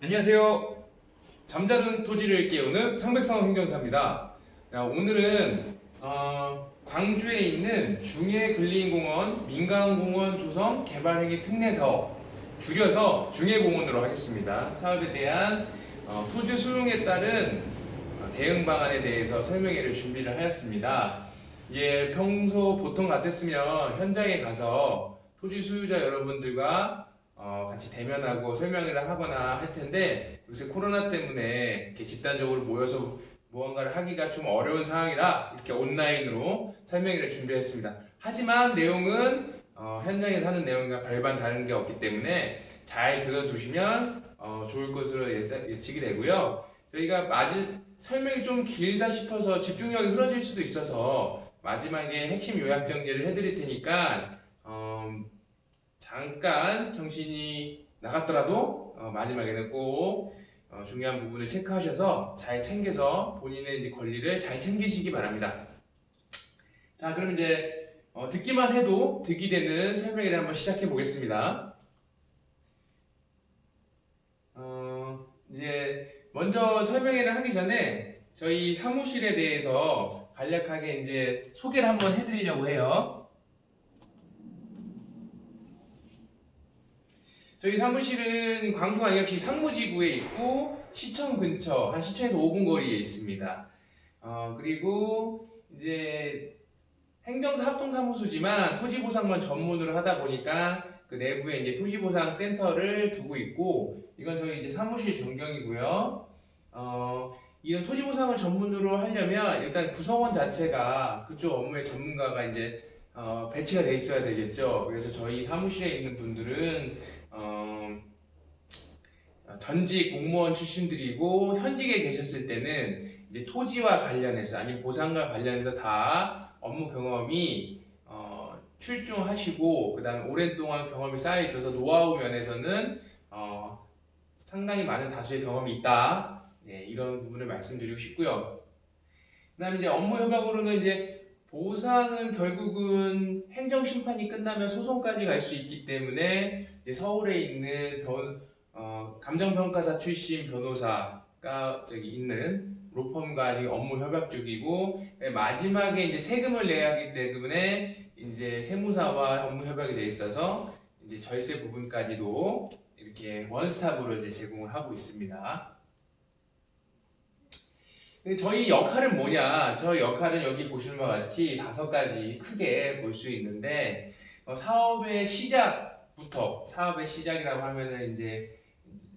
안녕하세요. 잠자는 토지를 깨우는 성백성 행정사입니다. 오늘은 광주에 있는 중해근린공원 민간공원 조성 개발행위 특례사업, 줄여서 중해공원으로 하겠습니다. 사업에 대한 토지 수용에 따른 대응 방안에 대해서 설명회를 준비를 하였습니다. 이제 평소 보통 같았으면 현장에 가서 토지 소유자 여러분들과 같이 대면하고 설명을 하거나 할 텐데, 요새 코로나 때문에 이렇게 집단적으로 모여서 무언가를 하기가 좀 어려운 상황이라 이렇게 온라인으로 설명회를 준비했습니다. 하지만 내용은 현장에서 하는 내용과 별반 다른 게 없기 때문에 잘 들어두시면 좋을 것으로 예측이 되고요. 저희가 설명이 좀 길다 싶어서 집중력이 흐려질 수도 있어서 마지막에 핵심 요약 정리를 해드릴 테니까 잠깐 정신이 나갔더라도 마지막에는 꼭 중요한 부분을 체크하셔서 잘 챙겨서 본인의 이제 권리를 잘 챙기시기 바랍니다. 자, 그럼 이제 듣기만 해도 득이 되는 설명회를 한번 시작해 보겠습니다. 이제 먼저 설명회를 하기 전에 저희 사무실에 대해서 간략하게 이제 소개를 한번 해드리려고 해요. 저희 사무실은 광주광역시 상무지구에 있고 시청 근처 한 시청에서 5분 거리에 있습니다. 그리고 이제 행정사 합동사무소지만 토지보상만 전문으로 하다 보니까 그 내부에 이제 토지보상센터를 두고 있고, 이건 저희 이제 사무실 전경이고요. 이런 토지보상을 전문으로 하려면 일단 구성원 자체가 그쪽 업무의 전문가가 이제 배치가 돼 있어야 되겠죠. 그래서 저희 사무실에 있는 분들은 전직 공무원 출신들이고, 현직에 계셨을 때는 이제 토지와 관련해서 아니면 보상과 관련해서 다 업무 경험이 출중하시고, 그다음에 오랜 동안 경험이 쌓여 있어서 노하우 면에서는 상당히 많은 다수의 경험이 있다. 네, 이런 부분을 말씀드리고 싶고요. 그다음에 이제 업무 협약으로는 이제 보상은 결국은 행정 심판이 끝나면 소송까지 갈 수 있기 때문에 이제 서울에 있는 감정평가사 출신 변호사가 저기 있는 로펌과 지금 업무 협약 중이고, 마지막에 이제 세금을 내야 하기 때문에 이제 세무사와 업무 협약이 돼 있어서 이제 절세 부분까지도 이렇게 원스톱으로 이제 제공을 하고 있습니다. 저희 역할은 뭐냐? 저희 역할은 여기 보시는 바와 같이 5가지 크게 볼 수 있는데, 사업의 시작이라고 하면은 이제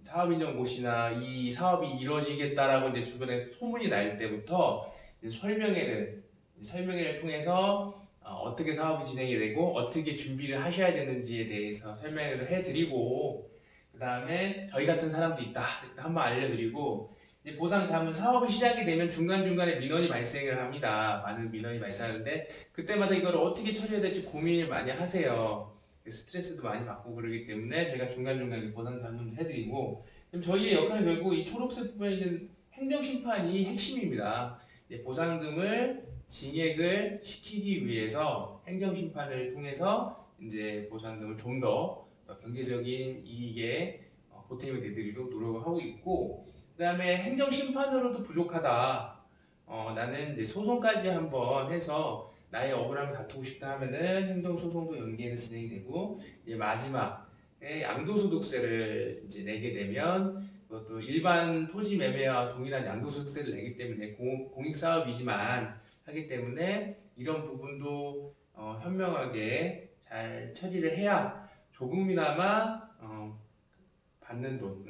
사업인정고시나 이 사업이 이루어지겠다라고 이제 주변에 소문이 날 때부터 이제 설명회를 통해서 어떻게 사업이 진행이 되고 어떻게 준비를 하셔야 되는지에 대해서 설명을 해드리고, 그 다음에 저희 같은 사람도 있다 한번 알려드리고, 이제 보상 자문 사업이 시작이 되면 중간중간에 민원이 발생을 합니다. 많은 민원이 발생하는데 그때마다 이걸 어떻게 처리해야 될지 고민을 많이 하세요. 스트레스도 많이 받고 그러기 때문에 저희가 중간중간에 보상 자문을 해드리고, 그럼 저희의 역할은 결국 이 초록색 부분에 있는 행정심판이 핵심입니다. 보상금을 증액을 시키기 위해서 행정심판을 통해서 이제 보상금을 좀 더 경제적인 이익에 보탬이 되도록 노력을 하고 있고, 그 다음에 행정심판으로도 부족하다. 나는 이제 소송까지 한번 해서 나의 억울함을 다투고 싶다 하면은 행정소송도 연계해서 진행이 되고, 이제 마지막에 양도소득세를 이제 내게 되면 그것도 일반 토지 매매와 동일한 양도소득세를 내기 때문에 공익사업이지만 하기 때문에 이런 부분도 현명하게 잘 처리를 해야 조금이나마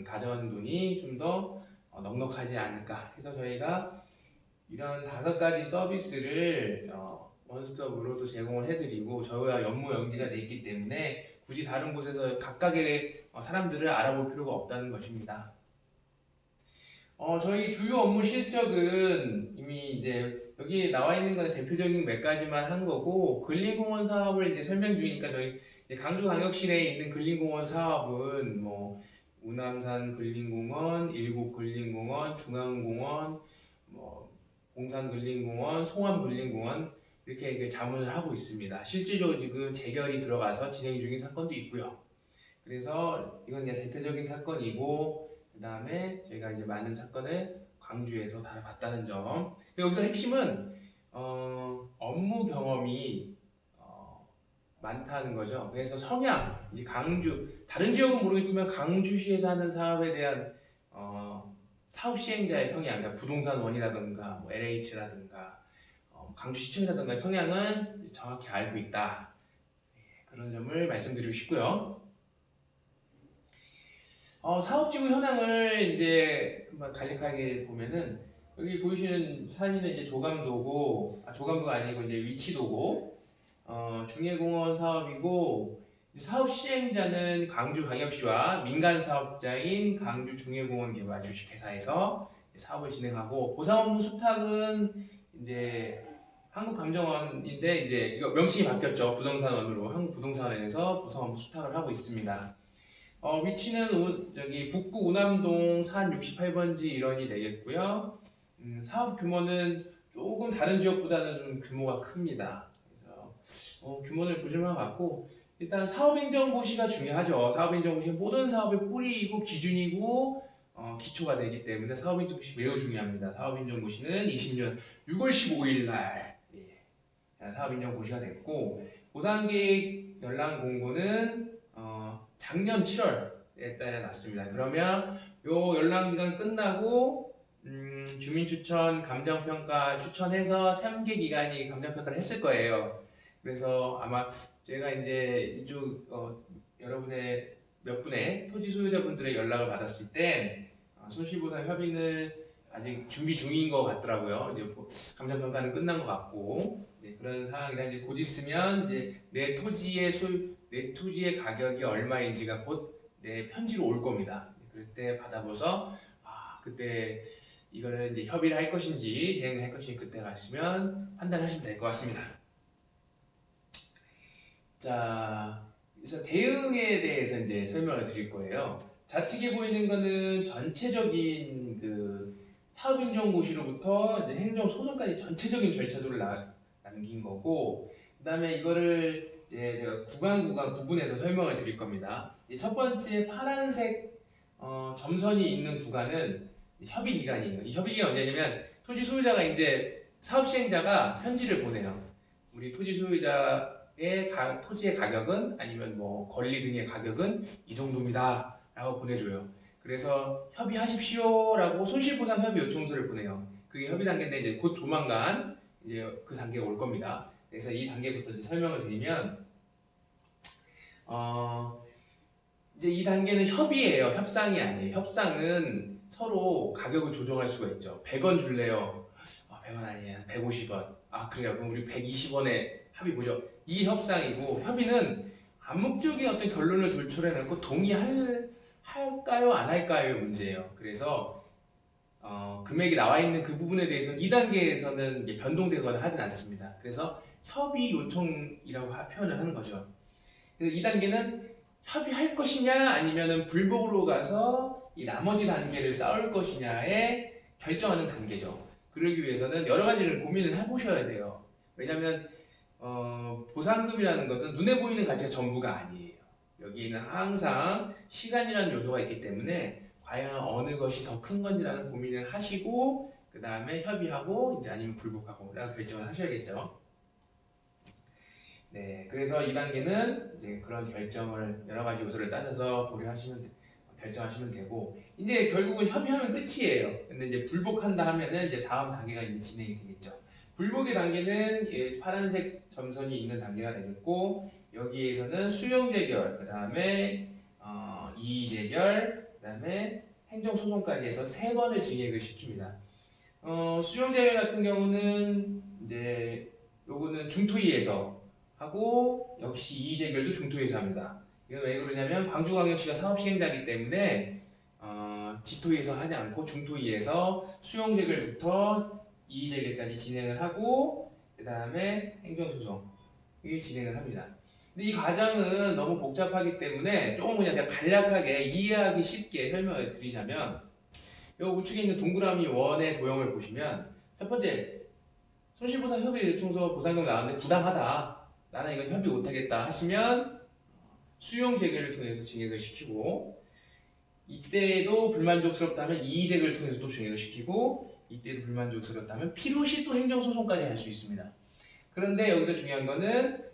가져가는 돈이 좀 더 넉넉하지 않을까 해서 저희가 이런 5가지 서비스를 원스톱으로 또 제공을 해드리고, 저희와 업무 연계가 돼 있기 때문에 굳이 다른 곳에서 각각의 사람들을 알아볼 필요가 없다는 것입니다. 저희 주요 업무 실적은 이미 이제 여기 나와 있는 건 대표적인 몇 가지만 한 거고, 근린공원 사업을 이제 설명 중이니까 저희 이제 강주광역시 내에 있는 근린공원 사업은 뭐 우남산 근린공원, 일곡 근린공원, 중앙공원, 뭐 공산 근린공원, 송암 근린공원 이렇게 자문을 하고 있습니다. 실질적으로 지금 재결이 들어가서 진행 중인 사건도 있고요. 그래서 이건 그냥 대표적인 사건이고, 그 다음에 저희가 이제 많은 사건을 광주에서 다뤄봤다는 점. 여기서 핵심은 업무 경험이 많다는 거죠. 그래서 성향, 이제 강주, 다른 지역은 모르겠지만 강주시에서 하는 사업에 대한 사업 시행자의 성향, 그러니까 부동산원이라든가 뭐 LH라든가 강주시청이라든가 성향은 정확히 알고 있다. 그런 점을 말씀드리고 싶고요. 사업지구 현황을 이제 한번 간략하게 보면은 여기 보이시는 산이는 이제 조감도고, 조감도가 아니고 이제 위치도고, 중예공원 사업이고, 사업 시행자는 광주광역시와 민간 사업자인 광주중예공원 개발 주식회사에서 사업을 진행하고, 보상 업무 수탁은 이제 한국감정원인데 이제 이거 명칭이 바뀌었죠. 부동산원으로 한국부동산원에서 보상 업무 수탁을 하고 있습니다. 위치는 저기 북구 우남동 산 68번지 일원이 되겠고요. 사업 규모는 조금 다른 지역보다는 좀 규모가 큽니다. 그래서 규모를 보실만 같고, 일단 사업인정고시가 중요하죠. 사업인정고시는 모든 사업의 뿌리이고 기준이고 기초가 되기 때문에 사업인정고시 매우 중요합니다. 사업인정고시는 20년 6월 15일 날 사업인정고시가 됐고, 보상계획 연락 공고는 작년 7월에 달에 났습니다. 그러면 요 연락기간 끝나고 주민추천, 감정평가 추천해서 3개 기관이 감정평가를 했을 거예요. 그래서 아마 제가 이제 이쪽 여러분의 몇 분의 토지 소유자분들의 연락을 받았을 때 손실보상 협의는 아직 준비 중인 것 같더라고요. 이제 감정평가는 끝난 것 같고, 그런 상황이라 이제 곧 있으면 이제 내 토지의 가격이 얼마인지가 곧 내 편지로 올 겁니다. 그럴 때 받아보서 그때 이거를 이제 협의를 할 것인지 대응을 할 것인지 그때 가시면 판단하시면 될 것 같습니다. 자, 그래서 대응에 대해서 이제 설명을 드릴 거예요. 좌측에 보이는 거는 전체적인 그 사업인정고시로부터 이제 행정소송까지 전체적인 절차도를 남긴 거고, 그 다음에 이거를 이제 제가 구간 구분해서 설명을 드릴 겁니다. 첫 번째 파란색 점선이 있는 구간은 협의 기간이에요. 이 협의 기간 언제냐면 토지 소유자가 이제 사업 시행자가 편지를 보내요. 우리 토지 소유자의 토지의 가격은 아니면 뭐 권리 등의 가격은 이 정도입니다 라고 보내줘요. 그래서 협의하십시오 라고 손실보상 협의 요청서를 보내요. 그게 협의 단계인데 이제 곧 조만간 이제 그 단계가 올 겁니다. 그래서 이 단계부터 이제 설명을 드리면 이제 이 단계는 협의예요. 협상이 아니에요. 협상은 서로 가격을 조정할 수가 있죠. 100원 줄래요? 100원 아니야. 150원. 그래요. 그럼 우리 120원에 합의 보죠. 이 협상이고, 협의는 암묵적인 어떤 결론을 도출해놓고 동의할까요? 안 할까요?의 문제예요. 그래서 금액이 나와 있는 그 부분에 대해서는 2단계에서는 이제 변동되거나 하진 않습니다. 그래서 협의 요청이라고 표현을 하는 거죠. 그래서 2단계는 협의할 것이냐 아니면은 불복으로 가서 이 나머지 단계를 쌓을 것이냐에 결정하는 단계죠. 그러기 위해서는 여러 가지를 고민을 해보셔야 돼요. 왜냐하면 보상금이라는 것은 눈에 보이는 가치가 전부가 아니에요. 여기에는 항상 시간이라는 요소가 있기 때문에 과연 어느 것이 더 큰 건지라는 고민을 하시고, 그 다음에 협의하고 이제 아니면 불복하고 라고 결정을 하셔야겠죠. 네, 그래서 2단계는 이제 그런 결정을 여러 가지 요소를 따져서 결정하시면 되고, 이제 결국은 협의하면 끝이에요. 근데 이제 불복한다 하면은 이제 다음 단계가 이제 진행이 되겠죠. 불복의 단계는 파란색 점선이 있는 단계가 되겠고, 여기에서는 수용 재결, 그 다음에 이의 재결, 그 다음에 행정소송까지 해서 3번을 진행을 시킵니다. 수용 재결 같은 경우는 이제 요거는 중토위에서 하고, 역시 이의 재결도 중토위에서 합니다. 이건 왜 그러냐면 광주광역시가 사업 시행자이기 때문에 지토위에서 하지 않고 중토위에서 수용 재결부터 이의 재결까지 진행을 하고, 그 다음에 행정소송이 진행을 합니다. 근데 이 과정은 너무 복잡하기 때문에 조금 그냥 제가 간략하게 이해하기 쉽게 설명을 드리자면, 이 우측에 있는 동그라미 원의 도형을 보시면 첫 번째, 손실보상 협의 요청서 보상금 나왔는데 부당하다, 나는 이거 협의 못하겠다 하시면 수용 재결을 통해서 진행을 시키고, 이때도 불만족스럽다면 이의제기를 통해서 또 증액을 시키고, 이때도 불만족스럽다면 필요시 또 행정소송까지 할 수 있습니다. 그런데 여기서 중요한 거는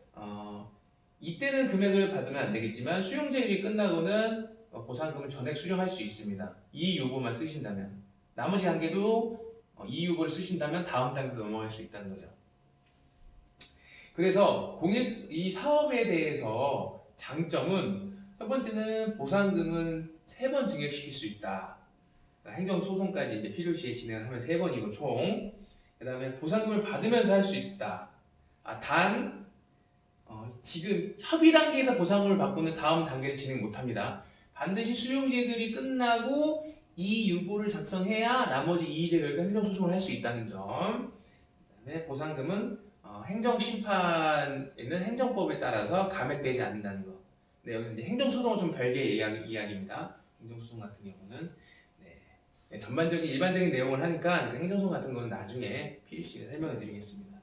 이때는 금액을 받으면 안 되겠지만 수용제기이 끝나고는 보상금을 전액 수령할 수 있습니다. 이 유보만 쓰신다면. 나머지 단계도 이 유보를 쓰신다면 다음 단계로 넘어갈 수 있다는 거죠. 그래서 이 사업에 대해서 장점은 첫 번째는 보상금은 3번 증액시킬 수 있다. 행정소송까지 이제 필요시에 진행을 하면 3번이고 총. 그 다음에 보상금을 받으면서 할 수 있다. 지금 협의 단계에서 보상금을 받고는 다음 단계를 진행 못합니다. 반드시 수용제결이 끝나고 이 유보를 작성해야 나머지 이의제결과 행정소송을 할 수 있다는 점. 그다음에 보상금은 행정심판에는 행정법에 따라서 감액되지 않는다는 거. 네, 여기서 이제 행정소송은 좀 별개의 이야기입니다. 행정소송 같은 경우는 전반적인 일반적인 내용을 하니까 그 행정소송 같은 건 나중에 PUC가 설명을 드리겠습니다.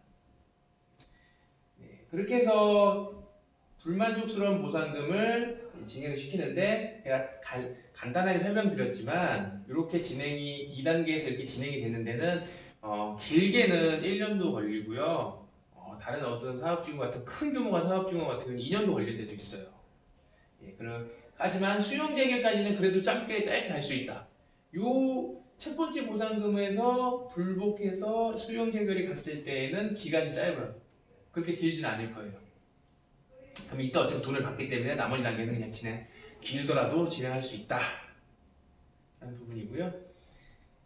그렇게 해서 불만족스러운 보상금을 진행을 시키는데 제가 간단하게 설명드렸지만 이렇게 2단계에서 이렇게 진행이 되는 데는 길게는 1년도 걸리고요. 다른 어떤 사업지구 같은 큰 규모가 사업지구 같은 경우는 2년도 걸릴 때도 있어요. 하지만 수용제결까지는 그래도 짧게 할 수 있다. 요 첫 번째 보상금에서 불복해서 수용제결이 갔을 때에는 기간이 짧아요. 그렇게 길지는 않을 거예요. 그럼 이때 어차피 돈을 받기 때문에 나머지 단계는 그냥 길더라도 진행할 수 있다 라는 부분이고요.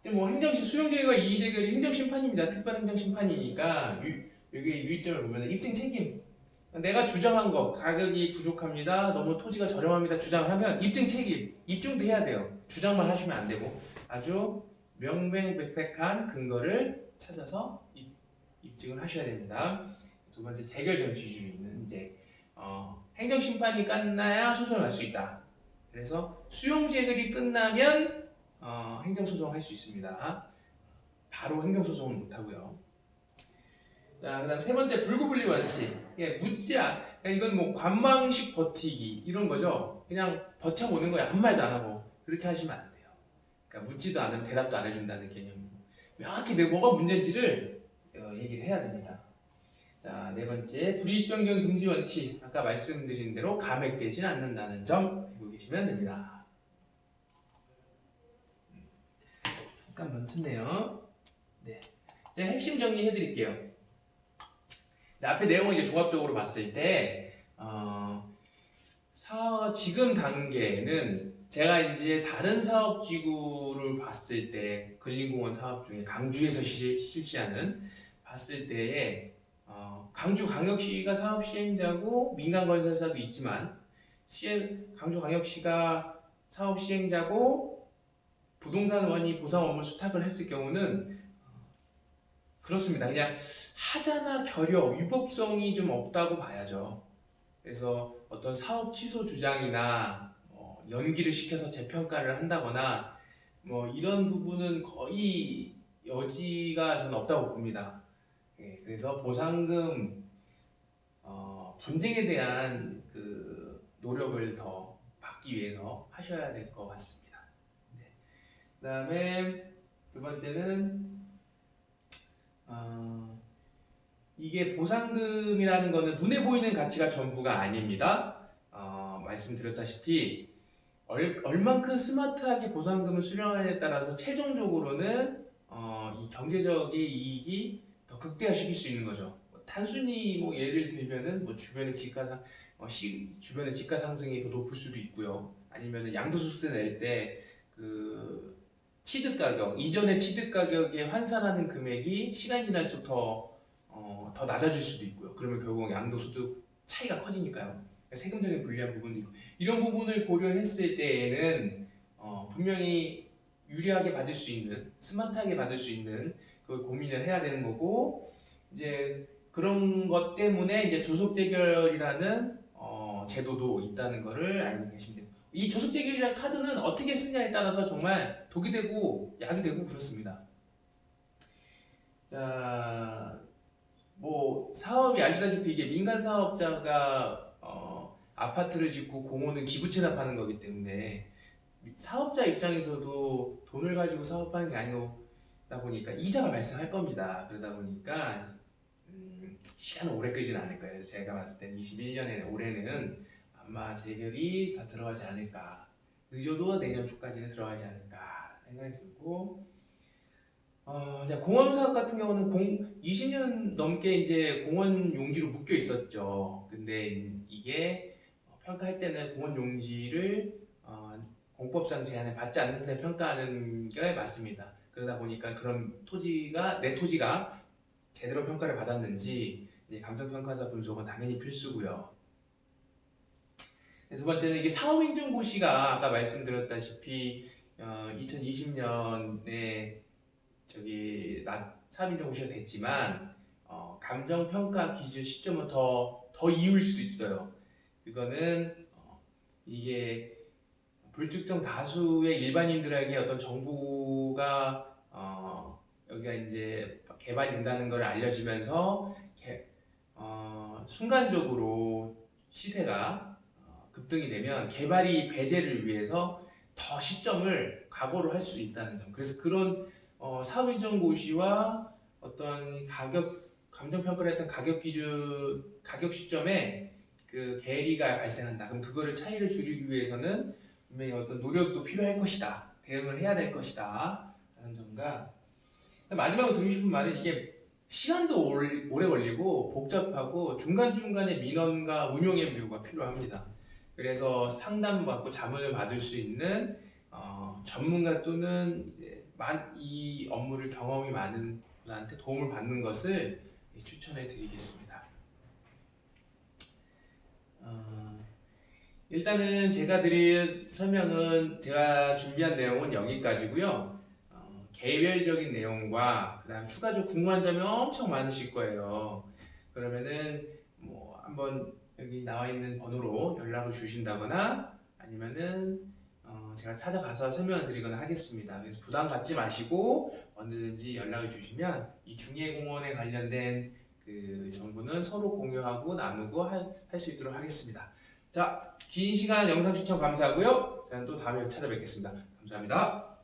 근데 수용제결과 이의제결이 행정심판입니다. 특별행정심판이니까 여기 유의점을 보면 입증 책임. 내가 주장한 거 가격이 부족합니다. 너무 토지가 저렴합니다. 주장을 하면 입증 책임. 입증도 해야 돼요. 주장만 하시면 안 되고 아주 명명백백한 근거를 찾아서 입증을 하셔야 됩니다. 두 번째 재결정지주의는 이제 행정심판이 끝나야 소송을 할 수 있다. 그래서 수용제결이 끝나면 행정소송을 할 수 있습니다. 바로 행정소송은 못하고요. 자, 그다음 세 번째 불구분리 원칙. 이건 뭐 관망식 버티기 이런 거죠. 그냥 버텨보는 거야. 한 말도 안 하고 그렇게 하시면 안 돼요. 그러니까 묻지도 않으면 대답도 안 해준다는 개념이고 명확히 뭐가 문제인지를 얘기를 해야 됩니다. 자, 네 번째 불이익 변경 금지 원칙. 아까 말씀드린 대로 감액되지 않는다는 점 알고 계시면 됩니다. 잠깐 멈췄네요. 네, 제가 핵심 정리해 드릴게요. 앞에 내용을 이제 종합적으로 봤을 때 지금 단계는 제가 이제 다른 사업지구를 봤을 때 근린공원 사업 중에 강주에서 실시하는 봤을 때에 강주광역시가 사업 시행자고 민간건설사도 있지만 강주광역시가 사업 시행자고 부동산원이 보상 업무 수탁을 했을 경우는 그렇습니다. 그냥 하자나 결여, 위법성이 좀 없다고 봐야죠. 그래서 어떤 사업 취소 주장이나 연기를 시켜서 재평가를 한다거나 이런 부분은 거의 여지가 저는 없다고 봅니다. 그래서 보상금 분쟁에 대한 그 노력을 더 받기 위해서 하셔야 될 것 같습니다. 그 다음에 두 번째는 이게 보상금이라는 거는 눈에 보이는 가치가 전부가 아닙니다. 말씀드렸다시피 얼만큼 스마트하게 보상금을 수령하느냐에 따라서 최종적으로는 이 경제적인 이익이 더 극대화시킬 수 있는 거죠. 단순히 예를 들면은 주변의 주변의 지가 상승이 더 높을 수도 있고요. 아니면 양도소득세 낼 때 그 취득 가격, 이전의 취득 가격에 환산하는 금액이 시간이 지날수록 더 낮아질 수도 있고요. 그러면 결국 양도소득 차이가 커지니까요. 세금적인 불리한 부분도 있고 이런 부분을 고려했을 때에는 분명히 유리하게 받을 수 있는, 스마트하게 받을 수 있는 그걸 고민을 해야 되는 거고 이제 그런 것 때문에 이제 조속재결이라는 제도도 있다는 것을 알고 계시면 됩니다. 이 조속재결이라는 카드는 어떻게 쓰냐에 따라서 정말 독이 되고 약이 되고 그렇습니다. 자, 사업이 아시다시피 이게 민간 사업자가 아파트를 짓고 공원을 기부 체납하는 거기 때문에 사업자 입장에서도 돈을 가지고 사업하는 게 아니다 보니까 이자가 발생할 겁니다. 그러다 보니까 시간은 오래 끄지는 않을 거예요. 제가 봤을 때 21년에 올해는 아마 재결이 다 들어가지 않을까. 늦어도 내년 초까지는 들어가지 않을까 생각이 들고, 공원 사업 같은 경우는 20년 넘게 이제 공원 용지로 묶여 있었죠. 근데 이게 평가할 때는 공원 용지를 공법상 제한을 받지 않는 상태 평가하는 게 맞습니다. 그러다 보니까 그런 토지가 내 토지가 제대로 평가를 받았는지 이제 감정평가사 분석은 당연히 필수고요. 두 번째는 이게 사업인정고시가 아까 말씀드렸다시피 2020년에 사업인정고시가 됐지만 감정평가 기준 시점은 더 이을 수도 있어요. 그거는 이게 불특정 다수의 일반인들에게 어떤 정보가 여기가 이제 개발이 된다는 걸 알려지면서 순간적으로 시세가 급등이 되면 개발이 배제를 위해서 더 시점을 각오를 할 수 있다는 점. 그래서 그런 사업인정고시와 어떤 감정평가를 했던 가격 기준, 가격 시점에 그 괴리가 발생한다. 그럼 그거를 차이를 줄이기 위해서는 분명히 어떤 노력도 필요할 것이다. 대응을 해야 될 것이다. 하는 점과 마지막으로 드리고 싶은 말은 이게 시간도 오래 걸리고 복잡하고 중간중간에 민원과 운용의 묘가 필요합니다. 그래서 상담받고 자문을 받을 수 있는 전문가 또는 이제 이 업무를 경험이 많은 분한테 도움을 받는 것을 추천해 드리겠습니다. 일단은 제가 드릴 설명은 제가 준비한 내용은 여기까지고요. 개별적인 내용과 그다음 추가적으로 궁금한 점이 엄청 많으실 거예요. 그러면은 뭐 한번 여기 나와 있는 번호로 연락을 주신다거나 아니면은 제가 찾아가서 설명을 드리거나 하겠습니다. 그래서 부담 갖지 마시고 언제든지 연락을 주시면 이 중예공원에 관련된 그 정보는 서로 공유하고 나누고 할 수 있도록 하겠습니다. 자, 긴 시간 영상 시청 감사하고요. 저는 또 다음에 찾아뵙겠습니다. 감사합니다.